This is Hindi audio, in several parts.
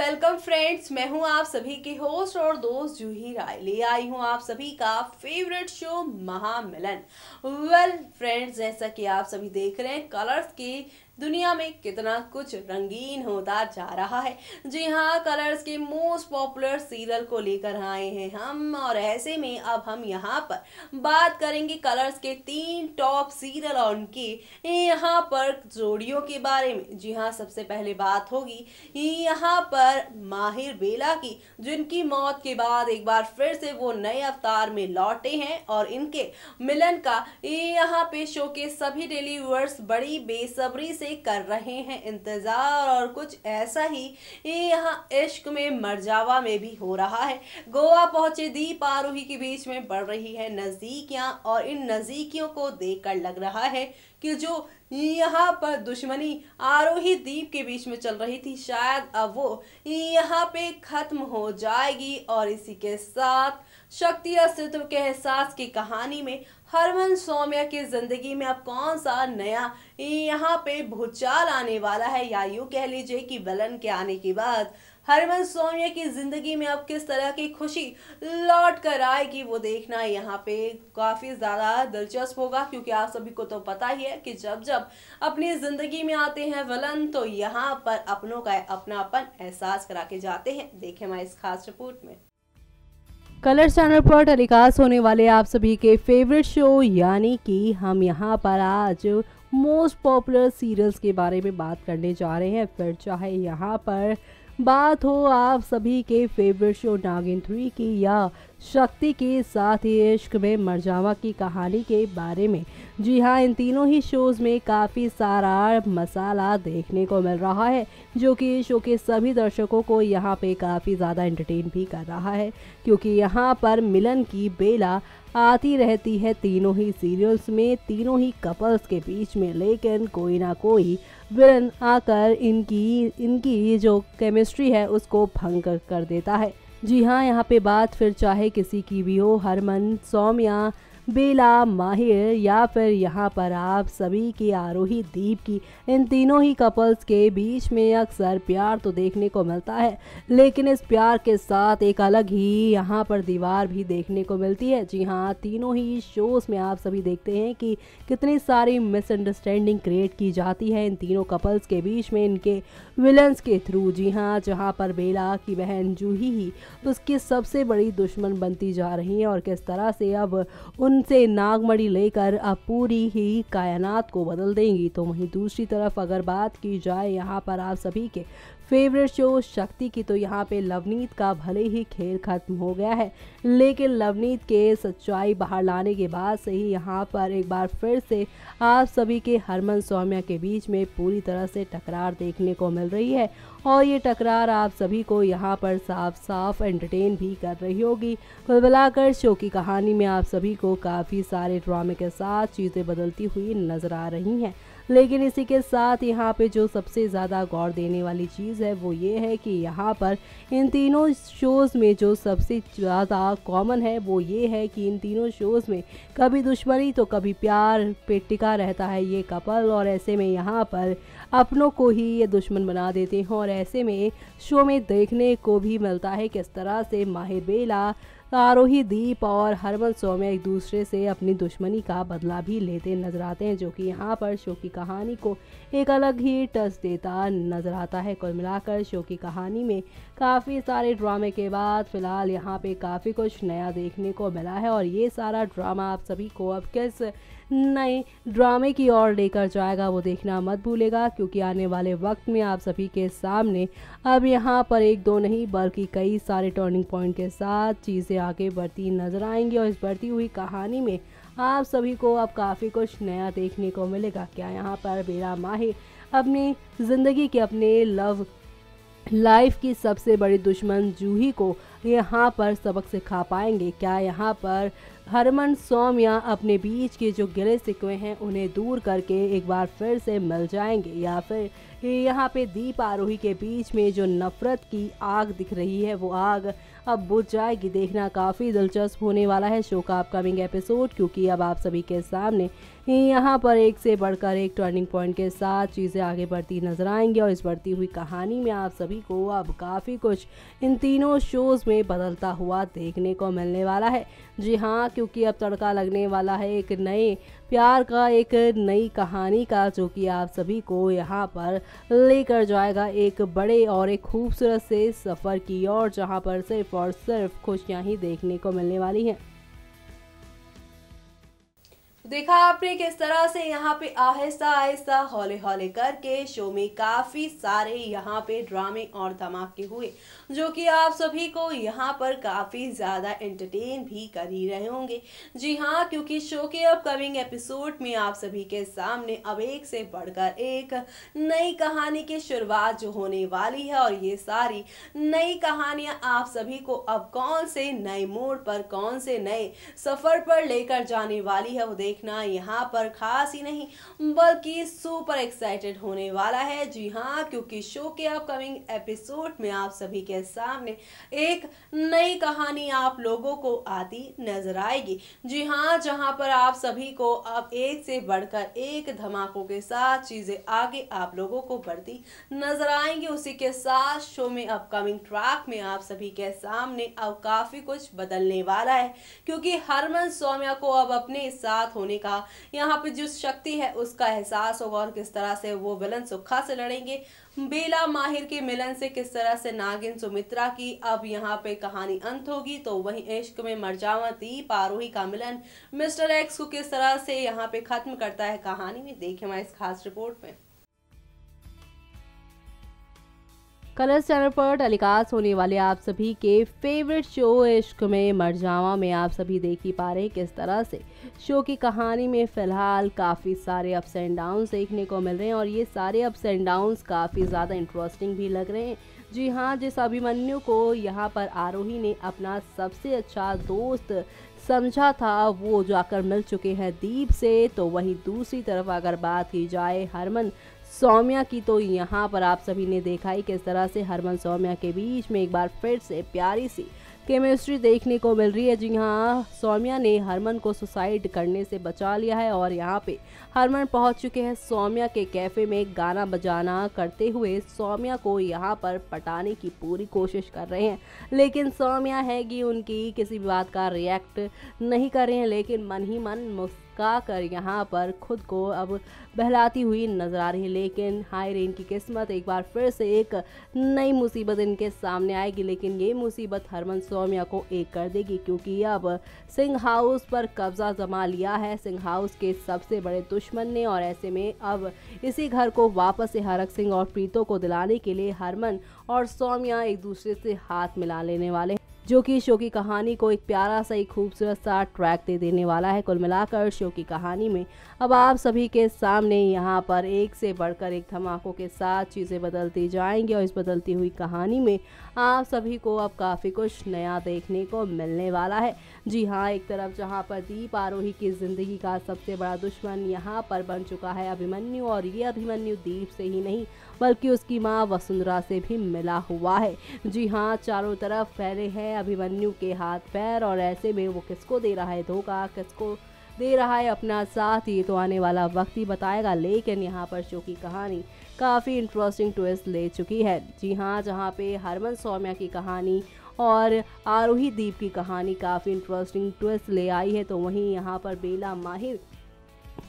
Welcome friends. मैं हूं आप सभी की होस्ट और दोस्त जूही राय। ले आई हूं आप सभी का फेवरेट शो महामिलन। फ्रेंड्स, जैसा कि आप सभी देख रहे हैं, कलर्स की दुनिया में कितना कुछ रंगीन होता जा रहा है। जी हाँ, कलर्स के मोस्ट पॉपुलर सीरियल को लेकर आए हैं हम, और ऐसे में अब हम यहाँ पर बात करेंगे कलर्स के 3 टॉप सीरियल और उनकी यहाँ पर जोड़ियों के बारे में। जी हाँ, सबसे पहले बात होगी यहाँ पर माहिर बेला की, जिनकी मौत के बाद एक बार फिर से वो नए अवतार में लौटे हैं और इनके मिलन का यहाँ पे शो के सभी डेली व्यूअर्स बड़ी बेसब्री से कर रहे हैं इंतजार। और कुछ ऐसा ही यहाँ इश्क में मरजावा में भी हो रहा है। गोवा पहुंचे दीप आरोही के बीच में बढ़ रही है नजदीकियां, और इन नजदीकियों को देखकर लग रहा है कि जो यहाँ पर दुश्मनी आरोही दीप के बीच में चल रही थी, शायद अब वो यहाँ पे खत्म हो जाएगी। और इसी के साथ शक्ति अस्तित्व के एहसास की कहानी में हरमन सौम्या की जिंदगी में अब कौन सा नया यहाँ पे भूचाल आने वाला है, या यूं कह लीजिए कि विलन के आने के बाद हरमन सौम्या की जिंदगी में अब किस तरह की खुशी लौट कर आएगी, वो देखना यहाँ पे काफी ज्यादा दिलचस्प होगा। क्योंकि आप सभी को तो पता ही है कि जब जब अपनी जिंदगी में आते हैं विलन, तो यहाँ पर अपनों का अपनापन एहसास करा के जाते हैं। देखें हमारे इस खास रिपोर्ट में। कलर्स चैनल पर टेलीकास्ट होने वाले आप सभी के फेवरेट शो, यानी कि हम यहाँ पर आज मोस्ट पॉपुलर सीरियल्स के बारे में बात करने जा रहे हैं। फिर चाहे यहाँ पर बात हो आप सभी के फेवरेट शो नागिन 3 की, या शक्ति के साथ ही इश्क में मरजावा की कहानी के बारे में। जी हाँ, इन तीनों ही शोज़ में काफ़ी सारा मसाला देखने को मिल रहा है, जो कि शो के सभी दर्शकों को यहाँ पे काफ़ी ज़्यादा एंटरटेन भी कर रहा है। क्योंकि यहाँ पर मिलन की बेला आती रहती है तीनों ही सीरियल्स में, तीनों ही कपल्स के बीच में, लेकिन कोई ना कोई विलन आकर इनकी जो केमिस्ट्री है उसको भंग कर देता है। जी हाँ, यहाँ पे बात फिर चाहे किसी की भी हो, हरमन, सौम्या, बेला, माहिर, या फिर यहाँ पर आप सभी की आरोही दीप की, इन तीनों ही कपल्स के बीच में अक्सर प्यार तो देखने को मिलता है, लेकिन इस प्यार के साथ एक अलग ही यहाँ पर दीवार भी देखने को मिलती है। जी हाँ, तीनों ही शोज़ में आप सभी देखते हैं कि कितनी सारी मिसअंडरस्टैंडिंग क्रिएट की जाती है इन तीनों कपल्स के बीच में, इनके विलन्स के थ्रू। जी हाँ, जहाँ पर बेला की बहन जूही ही उसकी सबसे बड़ी दुश्मन बनती जा रही है, और किस तरह से अब उनसे नागमणि लेकर अब पूरी ही कायनात को बदल देंगी। तो वहीं दूसरी तरफ अगर बात की जाए यहाँ पर आप सभी के फेवरेट शो शक्ति की, तो यहाँ पे लवनीत का भले ही खेल खत्म हो गया है, लेकिन लवनीत के सच्चाई बाहर लाने के बाद से ही यहाँ पर एक बार फिर से आप सभी के हरमन सौम्या के बीच में पूरी तरह से टकरार देखने को मिल रही है। और ये टकरार आप सभी को यहाँ पर साफ साफ एंटरटेन भी कर रही होगी। कुल मिलाकर शो की कहानी में आप सभी को काफ़ी सारे ड्रामे के साथ चीज़ें बदलती हुई नजर आ रही हैं। लेकिन इसी के साथ यहाँ पे जो सबसे ज़्यादा गौर देने वाली चीज़ है वो ये है कि यहाँ पर इन तीनों शोज़ में जो सबसे ज़्यादा कॉमन है वो ये है कि इन तीनों शोज़ में कभी दुश्मनी तो कभी प्यार पे टिका रहता है ये कपल, और ऐसे में यहाँ पर अपनों को ही ये दुश्मन बना देते हैं। और ऐसे में शो में देखने को भी मिलता है किस तरह से माहिर बेला, आरोही दीप और हरमन सौम्या एक दूसरे से अपनी दुश्मनी का बदला भी लेते नजर आते हैं, जो कि यहाँ पर शो की कहानी को एक अलग ही टच देता नजर आता है। कुल मिलाकर शो की कहानी में काफ़ी सारे ड्रामे के बाद फिलहाल यहाँ पे काफ़ी कुछ नया देखने को मिला है, और ये सारा ड्रामा आप सभी को अब किस नए ड्रामे की ओर लेकर जाएगा वो देखना मत भूलेगा। क्योंकि आने वाले वक्त में आप सभी के सामने अब यहाँ पर एक दो नहीं बल्कि कई सारे टर्निंग पॉइंट के साथ चीज़ें आगे बढ़ती नजर आएंगी, और इस बढ़ती हुई कहानी में आप सभी को अब काफ़ी कुछ नया देखने को मिलेगा। क्या यहाँ पर बेला माहिर अपनी ज़िंदगी के अपने लव लाइफ की सबसे बड़ी दुश्मन जूही को यहाँ पर सबक सिखा पाएंगे। क्या यहाँ पर हरमन सौम्या अपने बीच के जो गिले शिकवे हैं उन्हें दूर करके एक बार फिर से मिल जाएंगे, या फिर यहाँ पे दीप आरोही के बीच में जो नफरत की आग दिख रही है वो आग अब बुझ जाएगी। देखना काफ़ी दिलचस्प होने वाला है शो का अपकमिंग एपिसोड, क्योंकि अब आप सभी के सामने यहाँ पर एक से बढ़कर एक टर्निंग पॉइंट के साथ चीज़ें आगे बढ़ती नजर आएंगी। और इस बढ़ती हुई कहानी में आप सभी को अब काफ़ी कुछ इन तीनों शोज़ में बदलता हुआ देखने को मिलने वाला है। जी हाँ, क्योंकि अब तड़का लगने वाला है एक नए प्यार का, एक नई कहानी का, जो कि आप सभी को यहाँ पर लेकर जाएगा एक बड़े और एक खूबसूरत से सफ़र की ओर, जहाँ पर सिर्फ और सिर्फ खुशियाँ ही देखने को मिलने वाली हैं। देखा आपने किस तरह से यहाँ पे आहिस्ता आहिस्ता हौले हौले करके शो में काफी सारे यहाँ पे ड्रामे और धमाके हुए, जो कि आप सभी को यहाँ पर काफी ज्यादा एंटरटेन भी कर ही रहे होंगे। जी हाँ, क्योंकि शो के अपकमिंग एपिसोड में आप सभी के सामने अब एक से बढ़कर एक नई कहानी की शुरुआत जो होने वाली है, और ये सारी नई कहानियां आप सभी को अब कौन से नए मोड़ पर, कौन से नए सफर पर लेकर जाने वाली है, वो देखना यहाँ पर खास ही नहीं बल्कि सुपर एक्साइटेड होने वाला है। जी हाँ, क्योंकि शो के अपकमिंग एपिसोड में आप सभी के सामने एक नई कहानी आप लोगों को आती नजर आएगी। जी हाँ, जहाँ पर आप सभी को अब एक से बढ़कर एक धमाकों के साथ चीजें आगे आप लोगों को बढ़ती नजर आएंगी। उसी के साथ शो में अपकमिंग ट्रैक में आप सभी के सामने अब काफी कुछ बदलने वाला है, क्योंकि हरमन सौम्या को अब अपने साथ होने का यहाँ पे जो शक्ति है उसका एहसास होगा, और किस तरह से वो विलन सुखा से लड़ेंगे, बेला माहिर के मिलन से किस तरह से नागिन सुमित्रा की अब यहाँ पे कहानी अंत होगी, तो वहीं इश्क में मर जावा दीप आरोही का मिलन मिस्टर एक्स को किस तरह से यहाँ पे खत्म करता है कहानी में, देखें हमारे इस खास रिपोर्ट में। कलर्स चैनल पर टेलीकास्ट होने वाले आप सभी के फेवरेट शो इश्क में मर जावा में आप सभी देख ही पा रहे हैं किस तरह से शो की कहानी में फ़िलहाल काफ़ी सारे अप्स एंड डाउन्स देखने को मिल रहे हैं, और ये सारे अप्स एंड डाउन्स काफ़ी ज़्यादा इंटरेस्टिंग भी लग रहे हैं। जी हाँ, जिस अभिमन्यु को यहाँ पर आरोही ने अपना सबसे अच्छा दोस्त समझा था वो जाकर मिल चुके हैं दीप से, तो वहीं दूसरी तरफ अगर बात की जाए हरमन सौम्या की, तो यहाँ पर आप सभी ने देखा ही किस तरह से हरमन सौम्या के बीच में एक बार फिर से प्यारी सी केमिस्ट्री देखने को मिल रही है। जी हाँ, सौम्या ने हरमन को सुसाइड करने से बचा लिया है, और यहाँ पे हरमन पहुंच चुके हैं सौम्या के कैफे में गाना बजाना करते हुए सौम्या को यहाँ पर पटाने की पूरी कोशिश कर रहे हैं, लेकिन सौम्या है कि उनकी किसी भी बात का रिएक्ट नहीं कर रहे हैं, लेकिन मन ही मन मुस्का कर यहाँ पर खुद को अब बहलाती हुई नजर आ रही है। लेकिन हाय रे, इनकी किस्मत एक बार फिर से एक नई मुसीबत इनके सामने आएगी, लेकिन ये मुसीबत हरमन सौम्या को एक कर देगी, क्योंकि अब सिंह हाउस पर कब्जा जमा लिया है सिंह हाउस के सबसे बड़े दुश्मन ने, और ऐसे में अब इसी घर को वापस से हरक सिंह और प्रीतो को दिलाने के लिए हरमन और सौम्या एक दूसरे से हाथ मिला लेने वाले हैं, जो कि शो की कहानी को एक प्यारा सा एक खूबसूरत सा ट्रैक दे देने वाला है। कुल मिलाकर शो की कहानी में अब आप सभी के सामने यहाँ पर एक से बढ़कर एक धमाकों के साथ चीज़ें बदलती जाएंगी, और इस बदलती हुई कहानी में आप सभी को अब काफ़ी कुछ नया देखने को मिलने वाला है। जी हाँ, एक तरफ जहाँ पर दीप आरोही की ज़िंदगी का सबसे बड़ा दुश्मन यहाँ पर बन चुका है अभिमन्यु, और ये अभिमन्यु दीप से ही नहीं बल्कि उसकी माँ वसुंधरा से भी मिला हुआ है। जी हाँ, चारों तरफ फैले हैं अभिमन्यु के हाथ पैर, और ऐसे में वो किसको दे रहा है धोखा, किसको दे रहा है अपना साथ, ये तो आने वाला वक्त ही बताएगा। लेकिन यहाँ पर शो की कहानी काफ़ी इंटरेस्टिंग ट्विस्ट ले चुकी है। जी हाँ, जहाँ पे हरमन सौम्या की कहानी और आरोही दीप की कहानी काफ़ी इंटरेस्टिंग ट्विस्ट ले आई है, तो वहीं यहाँ पर बेला माहिर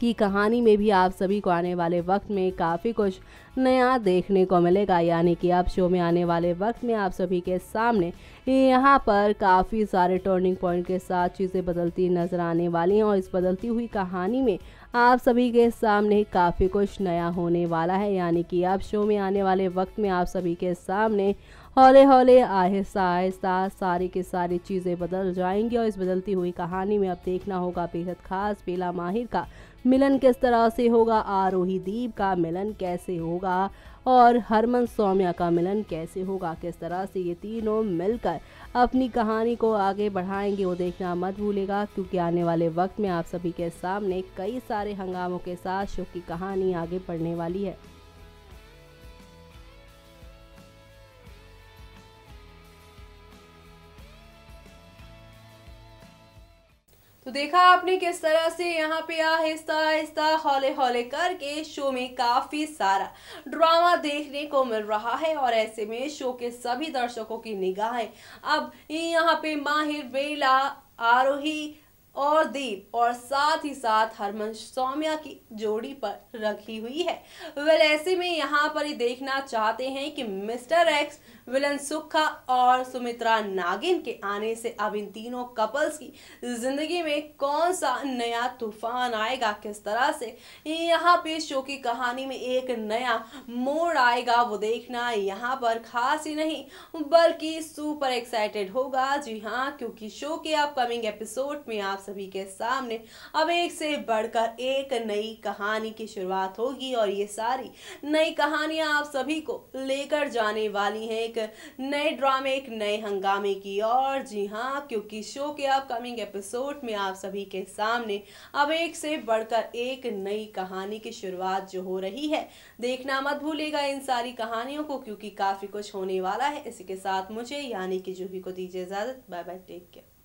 की कहानी में भी आप सभी को आने वाले वक्त में काफ़ी कुछ नया देखने को मिलेगा। यानी कि अब शो में आने वाले वक्त में आप सभी के सामने यहाँ पर काफ़ी सारे टर्निंग पॉइंट के साथ चीज़ें बदलती नज़र आने वाली हैं, और इस बदलती हुई कहानी में आप सभी के सामने काफ़ी कुछ नया होने वाला है। यानी कि अब शो में आने वाले वक्त में आप सभी के सामने हौले हौले आहिस्ता आहिस्ता सारी की सारी चीज़ें बदल जाएंगी, और इस बदलती हुई कहानी में अब देखना होगा बेहद खास बेला माहिर का मिलन किस तरह से होगा, आरोही दीप का मिलन कैसे होगा, और हरमन सौम्या का मिलन कैसे होगा, किस तरह से ये तीनों मिलकर अपनी कहानी को आगे बढ़ाएंगे, वो देखना मत भूलेगा, क्योंकि आने वाले वक्त में आप सभी के सामने कई सारे हंगामों के साथ शो की कहानी आगे बढ़ने वाली है। तो देखा आपने किस तरह से यहाँ पे आहिस्ता आहिस्ता हौले हौले करके शो में काफी सारा ड्रामा देखने को मिल रहा है, और ऐसे में शो के सभी दर्शकों की निगाहें अब यहाँ पे माहिर, बेला, आरोही और दीप और साथ ही साथ हरमन सौम्या की जोड़ी पर रखी हुई है। वेल ऐसे में यहाँ पर ही देखना चाहते हैं कि मिस्टर एक्स, विलन सुखा और सुमित्रा नागिन के आने से अब इन तीनों कपल्स की जिंदगी में कौन सा नया तूफान आएगा, किस तरह से यहाँ पे शो की कहानी में एक नया मोड़ आएगा, वो देखना यहाँ पर खास ही नहीं बल्कि सुपर एक्साइटेड होगा। जी हाँ, क्योंकि शो के अपकमिंग एपिसोड में आप सभी के सामने अब एक से बढ़कर एक नई कहानी की शुरुआत होगी, और ये सारी नई कहानियां आप सभी को लेकर जाने वाली हैं एक नए ड्रामे, एक नए हंगामे की। और जी हाँ, क्योंकि शो के अपकमिंग एपिसोड में आप सभी के सामने अब एक से बढ़कर एक नई कहानी की शुरुआत जो हो रही है, देखना मत भूलेगा इन सारी कहानियों को, क्योंकि काफी कुछ होने वाला है। इसी के साथ मुझे यानी कि जूही को दीजिए इजाजत। Bye bye, take care.